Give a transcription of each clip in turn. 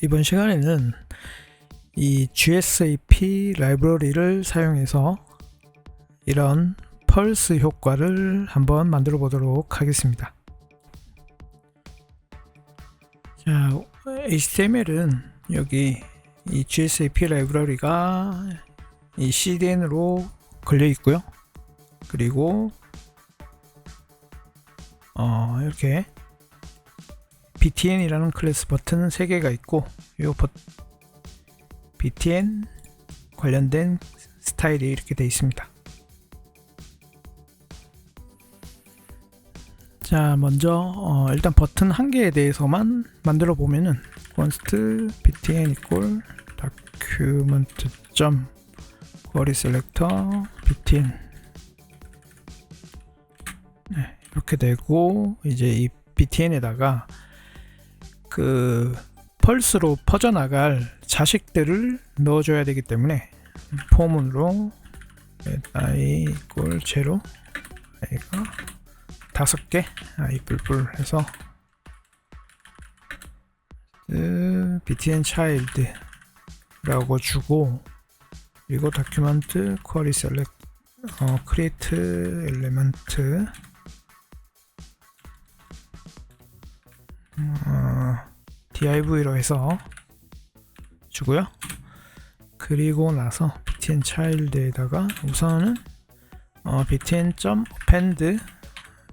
이번 시간에는 이 GSAP 라이브러리를 사용해서 이런 펄스 효과를 한번 만들어 보도록 하겠습니다. 자, HTML은 여기 이 GSAP 라이브러리가 이 CDN으로 걸려 있고요. 그리고 이렇게 btn이라는 클래스 버튼 3개가 있고, 이 btn 관련된 스타일이 이렇게 되어 있습니다. 자, 먼저 일단 버튼 한 개에 대해서만 만들어 보면은 const btn equal document query selector btn 이렇게 되고, 이제 이 btn에다가 그 펄스로 퍼져나갈 자식들을 넣어줘야 되기 때문에 포문으로 i equal 0, i가 5개, i 뿔뿔 해서 btn child 라고 주고, 그리고 document query select create element div로 해서 주고요. 그리고 나서 btn child에다가 우선은 btn.append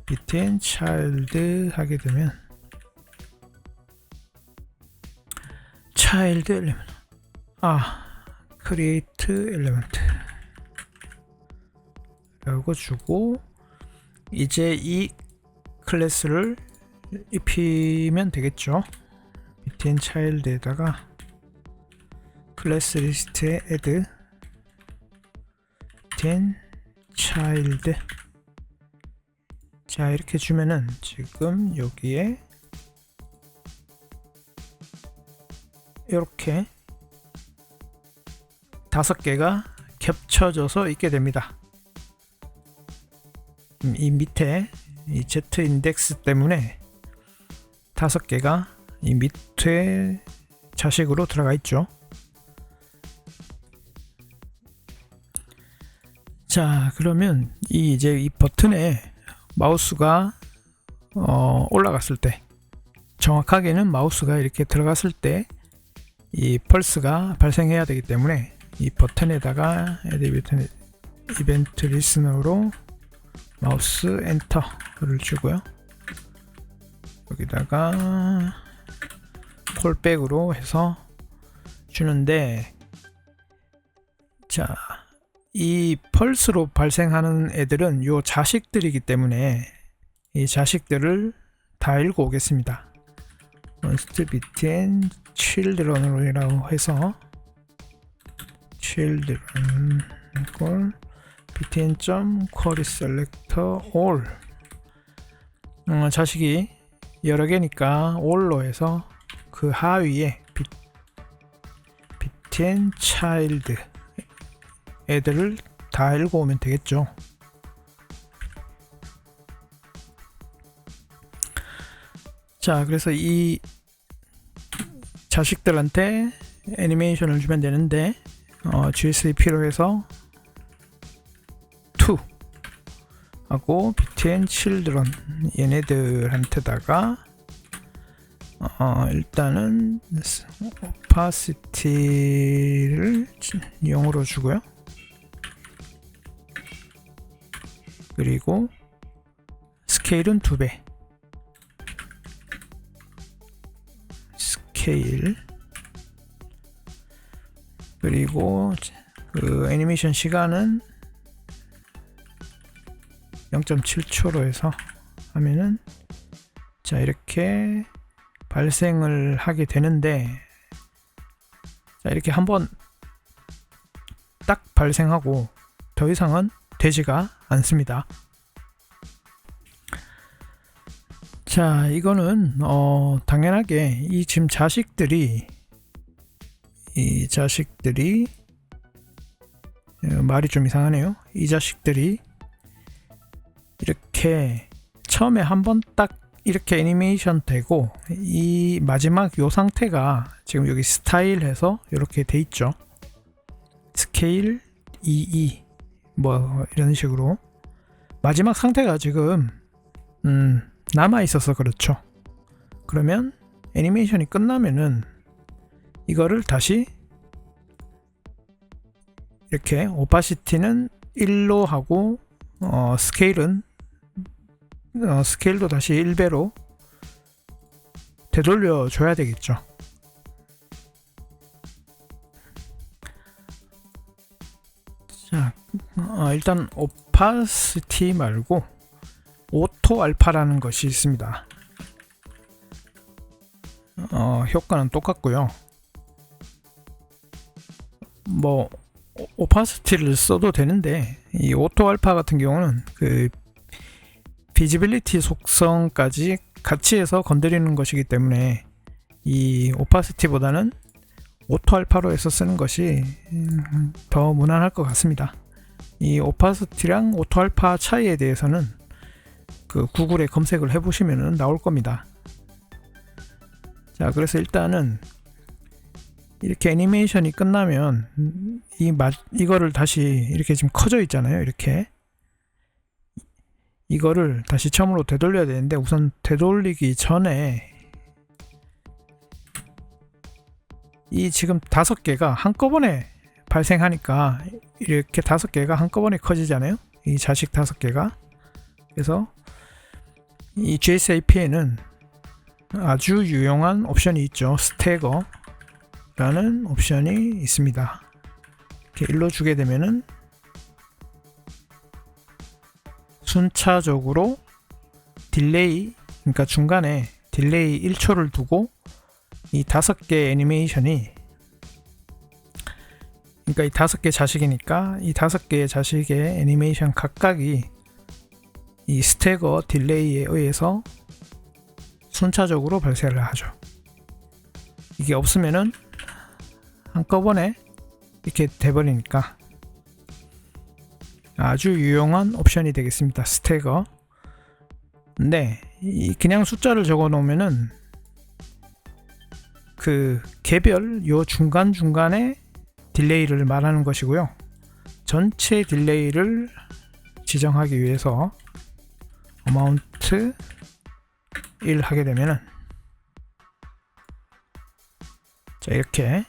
btn child 하게 되면 child element create element 라고 주고, 이제 이 클래스를 입히면 되겠죠. btn child에다가 클래스 리스트에 add btn child, 자 이렇게 주면은 지금 여기에 이렇게 5개가 겹쳐져서 있게 됩니다. 이 밑에 이 z 인덱스 때문에 5개가 이 밑에 자식으로 들어가 있죠. 자, 그러면 이제 이 버튼에 마우스가 올라갔을 때, 정확하게는 마우스가 이렇게 들어갔을 때 이 펄스가 발생해야 되기 때문에 이 버튼에다가 add event listener로 마우스 엔터를 주고요. 여기다가 콜백으로 해서 주는데, 자, 이 펄스로 발생하는 애들은 요 자식들이기 때문에 이 자식들을 다 읽어 오겠습니다. const btn children으로 해서 children equal btn.query selector all, 자식이 여러 개니까 all로 해서 그 하위에 btn child 애들을 다 읽어오면 되겠죠. 자, 그래서 이 자식들한테 애니메이션을 주면 되는데, GSAP로 해서 to 하고 btn children 얘네들한테다가 일단은 opacity를 0으로 주고요. 그리고 스케일은 2배, 스케일, 그리고 그 애니메이션 시간은 0.7초로 해서 하면은, 자 이렇게 발생을 하게 되는데, 자 이렇게 한번 딱 발생하고 더 이상은 되지가 않습니다. 자, 이거는 당연하게 이 지금 자식들이 말이 좀 이상하네요. 이 자식들이 이렇게 처음에 한번 딱 이렇게 애니메이션 되고, 이 마지막 요 상태가 지금 여기 스타일 해서 이렇게 돼 있죠. 스케일 22 뭐 이런 식으로 마지막 상태가 지금 남아 있어서 그렇죠. 그러면 애니메이션이 끝나면은 이거를 다시 이렇게 오파시티는 1로 하고 스케일도 다시 1배로 되돌려 줘야 되겠죠. 자, 일단 오파시티 말고 오토 알파라는 것이 있습니다. 효과는 똑같고요. 뭐 오파시티를 써도 되는데, 이 오토 알파 같은 경우는 그 비지빌리티 속성까지 같이 해서 건드리는 것이기 때문에 이 오파시티보다는 오토 알파로 해서 쓰는 것이 더 무난할 것 같습니다. 이 오파시티랑 오토 알파 차이에 대해서는 그 구글에 검색을 해보시면 나올 겁니다. 자, 그래서 일단은 이렇게 애니메이션이 끝나면 이거를 다시 이렇게 지금 커져 있잖아요. 이렇게 이거를 다시 처음으로 되돌려야 되는데, 우선 되돌리기 전에 이 지금 5개가 한꺼번에 발생하니까 이렇게 5개가 한꺼번에 커지잖아요. 이 자식 5개가. 그래서 이 GSAP에는 아주 유용한 옵션이 있죠. 스태거라는 옵션이 있습니다. 이렇게 일로 주게 되면은 순차적으로 딜레이, 그러니까 중간에 딜레이 1초를 두고 이 5개 애니메이션이, 그러니까 이 5개 자식이니까 이 5개의 자식의 애니메이션 각각이 이 스태거 딜레이에 의해서 순차적으로 발생을 하죠. 이게 없으면은 한꺼번에 이렇게 돼버리니까 아주 유용한 옵션이 되겠습니다. 스태거. 근데 그냥 숫자를 적어 놓으면은 그 개별 요 중간중간에 딜레이를 말하는 것이고요. 전체 딜레이를 지정하기 위해서 어마운트 1 하게 되면은, 자, 이렇게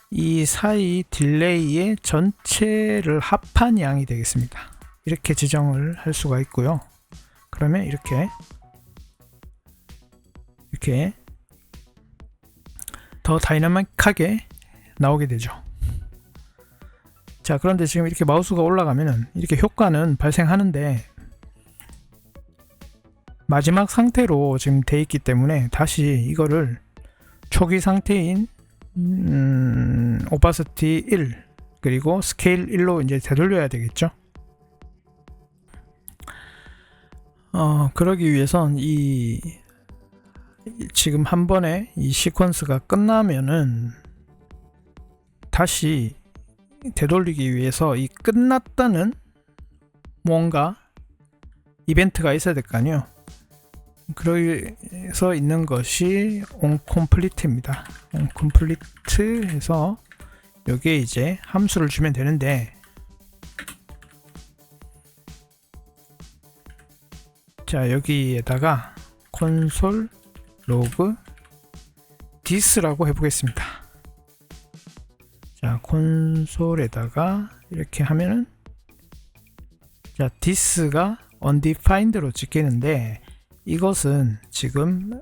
이 사이 딜레이의 전체를 합한 양이 되겠습니다. 이렇게 지정을 할 수가 있고요. 그러면 이렇게 더 다이나믹하게 나오게 되죠. 자, 그런데 지금 이렇게 마우스가 올라가면은 이렇게 효과는 발생하는데 마지막 상태로 지금 돼 있기 때문에 다시 이거를 초기 상태인 오파시티 1 그리고 스케일 1로 이제 되돌려야 되겠죠. 그러기 위해선 지금 한 번에 이 시퀀스가 끝나면은 다시 되돌리기 위해서 이 끝났다는 뭔가 이벤트가 있어야 될 거 아니에요. 그래서 있는 것이 onComplete입니다. onComplete 해서 여기에 이제 함수를 주면 되는데, 자, 여기에다가 console log this라고 해보겠습니다. 자, 콘솔에다가 이렇게 하면은, 자, this가 undefined로 찍히는데, 이것은 지금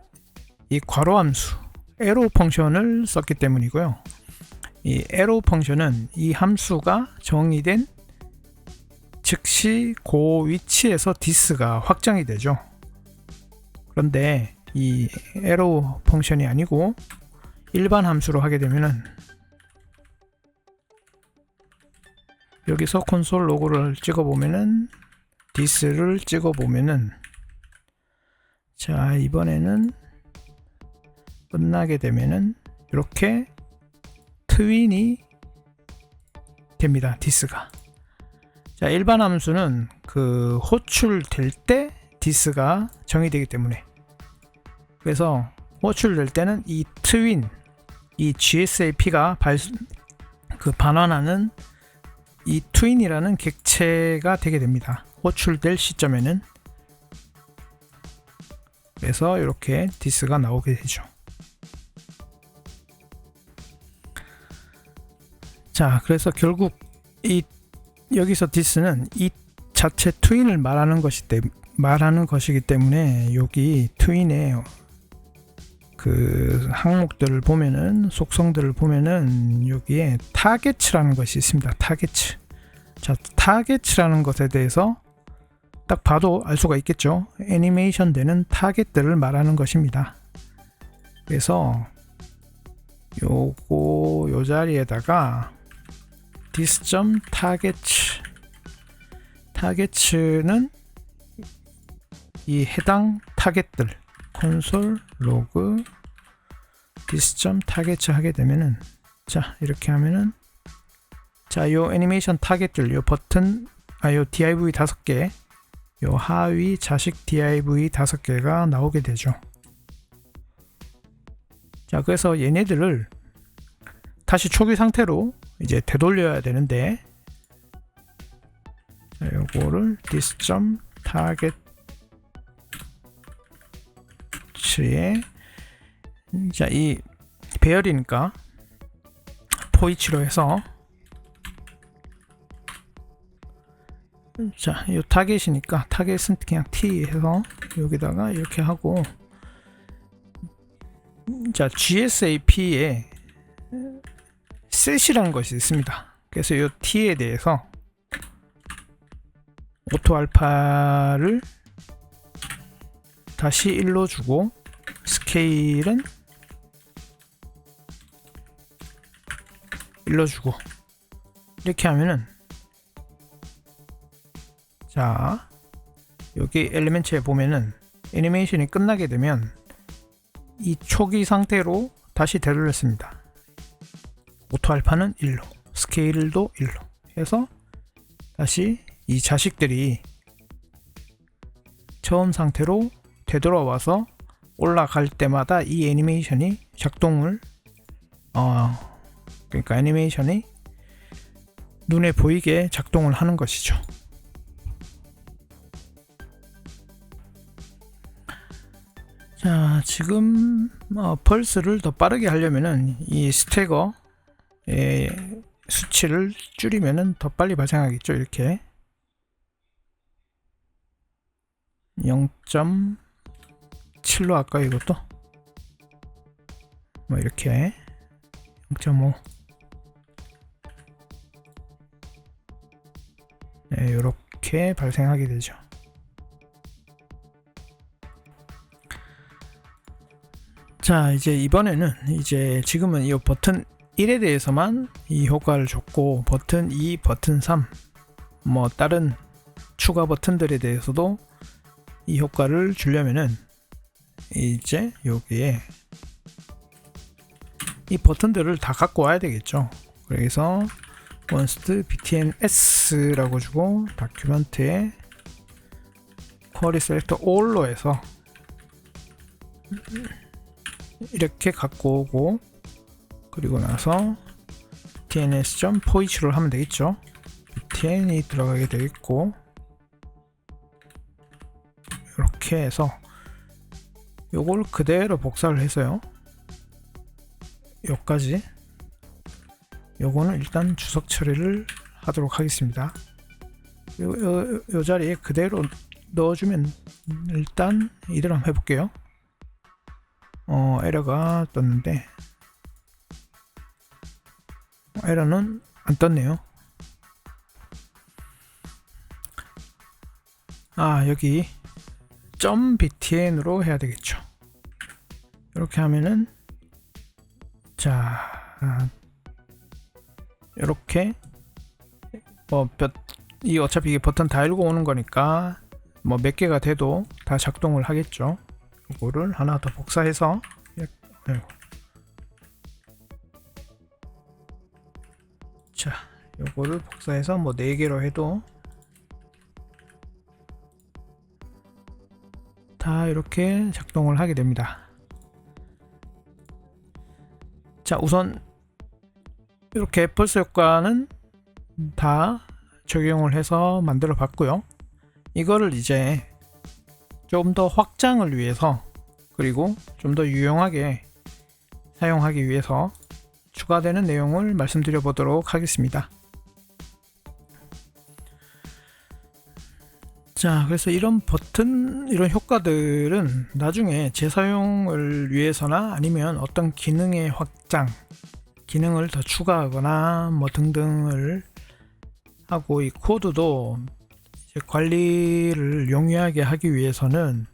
이 괄호 함수 arrow 펑션을 썼기 때문이고요. 이 arrow 펑션은 이 함수가 정의된 즉시 그 위치에서 this가 확정이 되죠. 그런데 이 arrow 펑션이 아니고 일반 함수로 하게 되면은, 여기서 콘솔 로고를 찍어 보면은 this를 찍어 보면은, 자, 이번에는 끝나게 되면은 이렇게 트윈이 됩니다. this가. 자, 일반 함수는 그 호출될 때 this가 정의되기 때문에 그래서 호출될 때는 이 트윈, 이 GSAP가 반환하는 이 트윈이라는 객체가 되게 됩니다. 호출될 시점에는. 그래서 이렇게 디스가 나오게 되죠. 자, 그래서 결국 여기서 디스는 이 자체 트윈을 말하는 것이기 때문에 여기 트윈의 그 항목들을 보면은, 속성들을 보면은 여기에 타겟이라는 것이 있습니다. 타겟. 자, 타겟이라는 것에 대해서 딱 봐도 알 수가 있겠죠. 애니메이션 되는 타겟들을 말하는 것입니다. 그래서 요 자리에다가 this.target, 타겟은 이 해당 타겟들 콘솔 로그 this.target 하게 되면은, 자, 이렇게 하면은, 자, 요 애니메이션 타겟들, 요 버튼, 요 div 5개, 요 하위 자식 div 5개가 나오게 되죠. 자, 그래서 얘네들을 다시 초기 상태로 이제 되돌려야 되는데, 자, 요거를 this.target 에, 자, 이 배열이니까 포이치로 해서, 자, 이 타겟이니까 타겟은 그냥 T 해서 여기다가 이렇게 하고, 자, GSAP에 set이라는 것이 있습니다. 그래서 이 T에 대해서 오토 알파를 다시 1로 주고, 스케일은 1로 주고, 이렇게 하면은, 자, 여기 엘리멘트에 보면은 애니메이션이 끝나게 되면 이 초기 상태로 다시 되돌렸습니다. 오토 알파는 1로, 스케일도 1로 해서 다시 이 자식들이 처음 상태로 되돌아와서 올라갈 때마다 이 애니메이션이 작동을, 그러니까 애니메이션이 눈에 보이게 작동을 하는 것이죠. 자, 지금 펄스를 더 빠르게 하려면은 이 스태거의 수치를 줄이면은 더 빨리 발생하겠죠. 이렇게 0.7로 할까요? 이것도 뭐 이렇게 0.5, 네, 이렇게 발생하게 되죠. 자, 이제 이번에는 지금은 이 버튼 1에 대해서만 이 효과를 줬고, 버튼 2, 버튼 3, 뭐 다른 추가 버튼들에 대해서도 이 효과를 주려면은 이제 여기에 이 버튼들을 다 갖고 와야 되겠죠. 그래서 const btns라고 주고, 다큐멘트에 query selector all로 해서 이렇게 갖고 오고, 그리고 나서 tns.poich를 하면 되겠죠. btn이 들어가게 되겠고, 이렇게 해서 요걸 그대로 복사를 해서요, 요까지, 요거는 일단 주석 처리를 하도록 하겠습니다. 요 자리에 그대로 넣어주면, 일단 이대로 한번 해볼게요. 에러가 떴는데, 에러는 안 떴네요. 여기 .btn으로 해야 되겠죠. 이렇게 하면은, 자, 이렇게 이 어차피 이게 버튼 다 읽어 오는 거니까 뭐 몇 개가 돼도 다 작동을 하겠죠. 이거를 하나 더 복사해서, 자, 요거를 복사해서 뭐 4개로 해도 다 이렇게 작동을 하게 됩니다. 자, 우선 이렇게 펄스 효과는 다 적용을 해서 만들어 봤고요. 이거를 이제 좀 더 확장을 위해서, 그리고 좀 더 유용하게 사용하기 위해서 추가되는 내용을 말씀드려 보도록 하겠습니다. 자, 그래서 이런 버튼, 이런 효과들은 나중에 재사용을 위해서나 아니면 어떤 기능의 확장, 기능을 더 추가하거나 뭐 등등을 하고, 이 코드도 이제 관리를 용이하게 하기 위해서는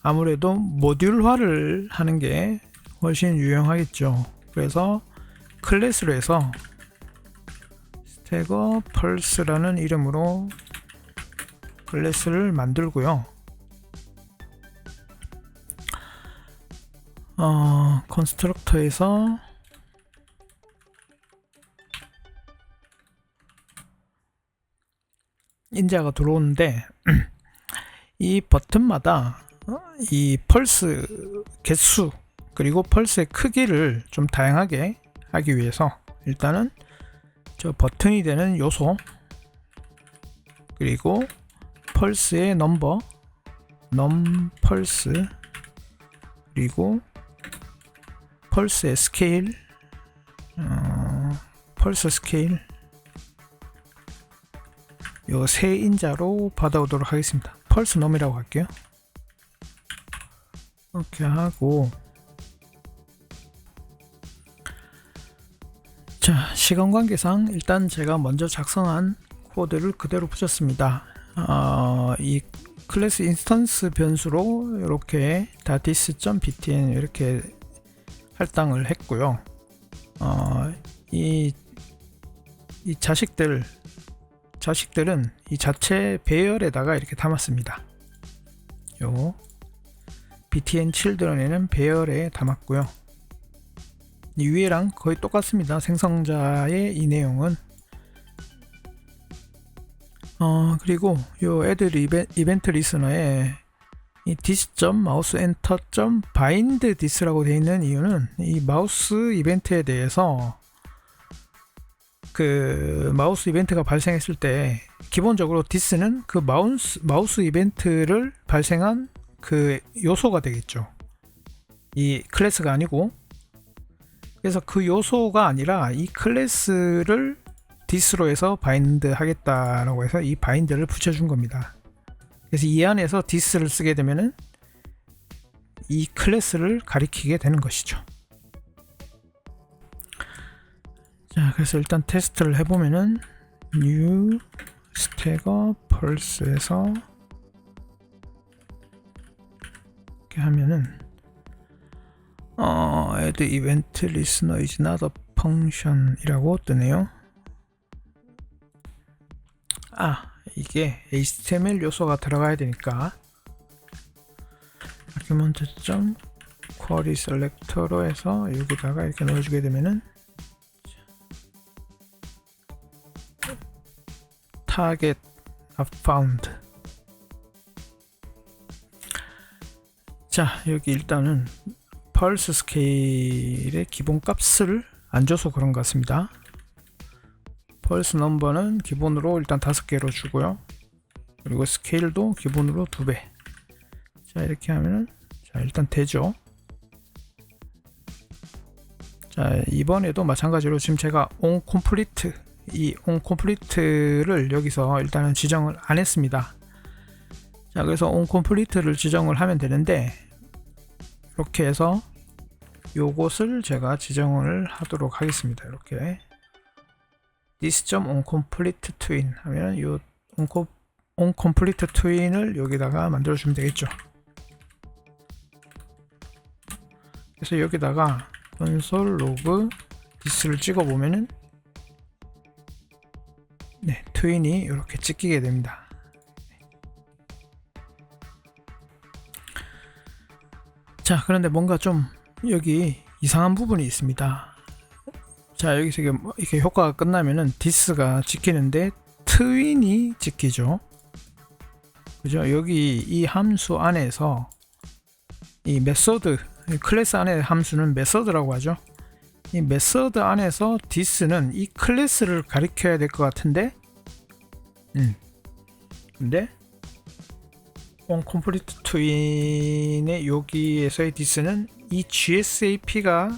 아무래도 모듈화를 하는 게 훨씬 유용하겠죠. 그래서 클래스로 해서 스태거 펄스라는 이름으로 클래스를 만들고요. 컨스트럭터에서 인자가 들어오는데 이 버튼마다 이 펄스 개수 그리고 펄스의 크기를 좀 다양하게 하기 위해서 일단은 저 버튼이 되는 요소, 그리고 펄스의 넘버, 펄스, 그리고 펄스의 스케일, 펄스 스케일, 요 세 인자로 받아오도록 하겠습니다. 펄스 넘이라고 할게요. 이렇게 하고, 자, 시간 관계상 일단 제가 먼저 작성한 코드를 그대로 붙였습니다. 이 클래스 인스턴스 변수로 이렇게 다 dis.btn 이렇게 할당을 했고요. 이 자식들은 이 자체 배열에다가 이렇게 담았습니다. 요 btn children에는 배열에 담았고요. 이 위에랑 거의 똑같습니다. 생성자의 이 내용은. 그리고 요 애들 이벤트 리스너에 이 dis.mouseenter.bind this라고 되어 있는 이유는 이 마우스 이벤트에 대해서 그 마우스 이벤트가 발생했을 때 기본적으로 this는 그 마우스 이벤트를 발생한 그 요소가 되겠죠. 이 클래스가 아니고. 그래서 그 요소가 아니라 이 클래스를 this로 해서 바인드 하겠다라고 해서 이 바인드를 붙여준 겁니다. 그래서 이 안에서 this를 쓰게 되면은 이 클래스를 가리키게 되는 것이죠. 자, 그래서 일단 테스트를 해보면은 new stagger pulse에서 이렇게 하면은 add event listener is not a function 이라고 뜨네요. 이게 HTML 요소가 들어가야 되니까 argument.query selector로 해서 여기다가 이렇게 넣어주게 되면은 target found. 자, 여기 일단은 펄스 스케일의 기본 값을 안 줘서 그런 것 같습니다. 펄스 넘버는 기본으로 일단 5개로 주고요. 그리고 스케일도 기본으로 2배. 자, 이렇게 하면은 자, 일단 되죠. 자, 이번에도 마찬가지로 지금 제가 onComplete, 이 onComplete를 여기서 일단은 지정을 안 했습니다. 자, 그래서 onComplete를 지정을 하면 되는데, 이렇게 해서 요것을 제가 지정을 하도록 하겠습니다. 이렇게 this.onCompleteTwin 하면 요 onCompleteTwin을 여기다가 만들어 주면 되겠죠. 그래서 여기다가 console log this를 찍어 보면은 네, 트윈이 이렇게 찍히게 됩니다. 자, 그런데 뭔가 좀 여기 이상한 부분이 있습니다. 자, 여기서 이렇게 효과가 끝나면은 this가 찍히는데 트윈이 찍히죠. 그죠? 여기 이 함수 안에서 이 메소드, 클래스 안의 함수는 메소드라고 하죠. 이 메서드 안에서 this는 이 클래스를 가리켜야 될 것 같은데, 근데 onComplete twin의 여기에서의 this는 이 GSAP가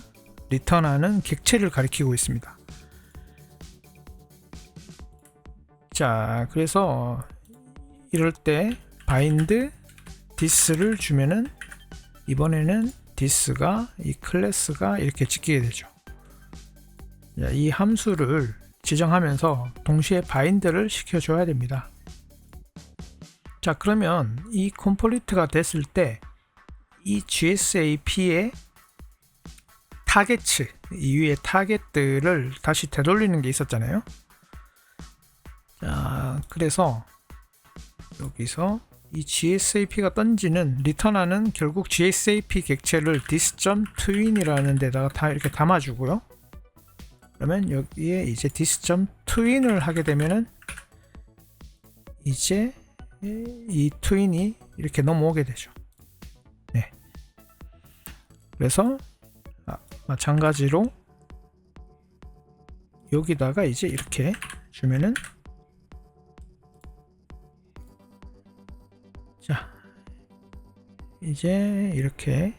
리턴하는 객체를 가리키고 있습니다. 자, 그래서 이럴 때 bind this를 주면은 이번에는 this가 이 클래스가 이렇게 찍히게 되죠. 자, 이 함수를 지정하면서 동시에 bind를 시켜줘야 됩니다. 자, 그러면 이 컴플리트가 됐을 때 이 GSAP의 타겟츠, 이 위에 타겟들을 다시 되돌리는 게 있었잖아요. 자, 그래서 여기서 이 GSAP가 던지는 리턴하는 결국 GSAP 객체를 this.twin이라는 데다가 다 이렇게 담아주고요. 그러면 여기에 이제 this.twin을 하게 되면은 이제 이 트윈이 이렇게 넘어오게 되죠. 네. 그래서 마찬가지로 여기다가 이제 이렇게 주면은, 자, 이제 이렇게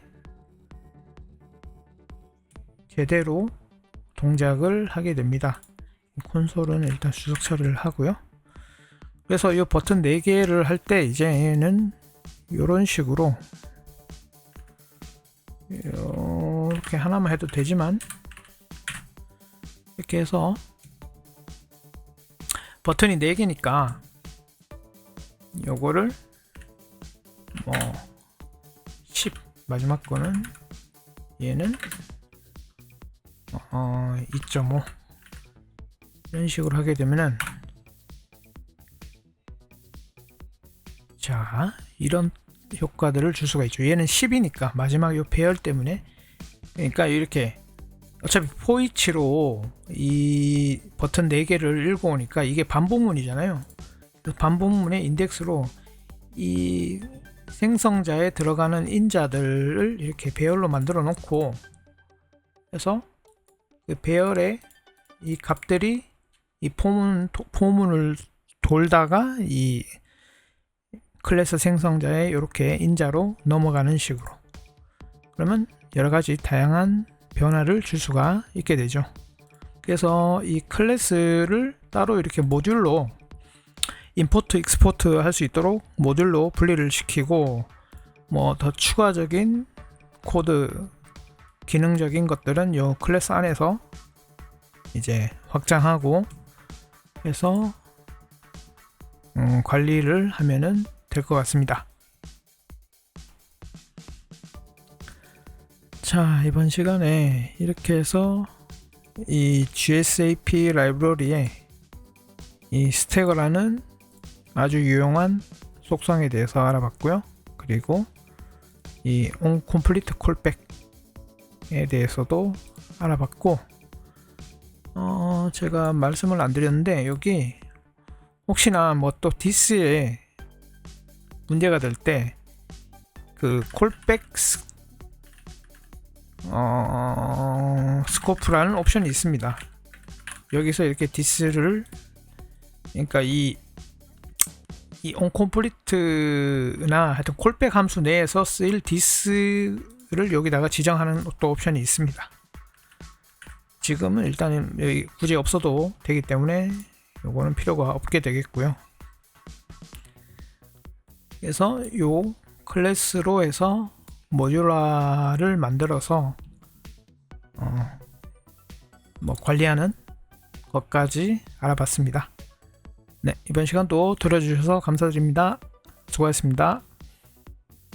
제대로 동작을 하게 됩니다. 콘솔은 일단 수석 처리를 하고요. 그래서 이 버튼 4개를 할 때 이제는 이런 식으로 이렇게 하나만 해도 되지만, 이렇게 해서 버튼이 4개니까 요거를 뭐 10, 마지막 거는 얘는 2.5 이런 식으로 하게 되면은, 자, 이런 효과들을 줄 수가 있죠. 얘는 10이니까 마지막 요 배열 때문에, 그러니까 이렇게 어차피 포이치로 이 버튼 4개를 읽어오니까 이게 반복문이잖아요. 반복문의 인덱스로 이 생성자에 들어가는 인자들을 이렇게 배열로 만들어 놓고, 그래서 그 배열에 이 값들이 이 포문을 돌다가 이 클래스 생성자에 이렇게 인자로 넘어가는 식으로, 그러면 여러가지 다양한 변화를 줄 수가 있게 되죠. 그래서 이 클래스를 따로 이렇게 모듈로 임포트 익스포트 할 수 있도록 모듈로 분리를 시키고, 뭐 더 추가적인 코드 기능적인 것들은 이 클래스 안에서 이제 확장하고 해서 관리를 하면은 될 것 같습니다. 자, 이번 시간에 이렇게 해서 이 GSAP 라이브러리에 이 스태거라는 아주 유용한 속성에 대해서 알아봤고요. 그리고 이 onComplete callback에 대해서도 알아봤고, 제가 말씀을 안 드렸는데 여기 혹시나 뭐 또 this에 문제가 될 때 그 callback 스코프라는 옵션이 있습니다. 여기서 이렇게 this를, 그러니까 이 onComplete나 하여튼 callback 함수 내에서 쓰일 this를 여기다가 지정하는 또 옵션이 있습니다. 지금은 일단은 여기 굳이 없어도 되기 때문에 요거는 필요가 없게 되겠고요. 그래서 요 클래스로 해서 모듈화를 만들어서 뭐 관리하는 것까지 알아봤습니다. 네, 이번 시간도 들어주셔서 감사드립니다. 수고하셨습니다.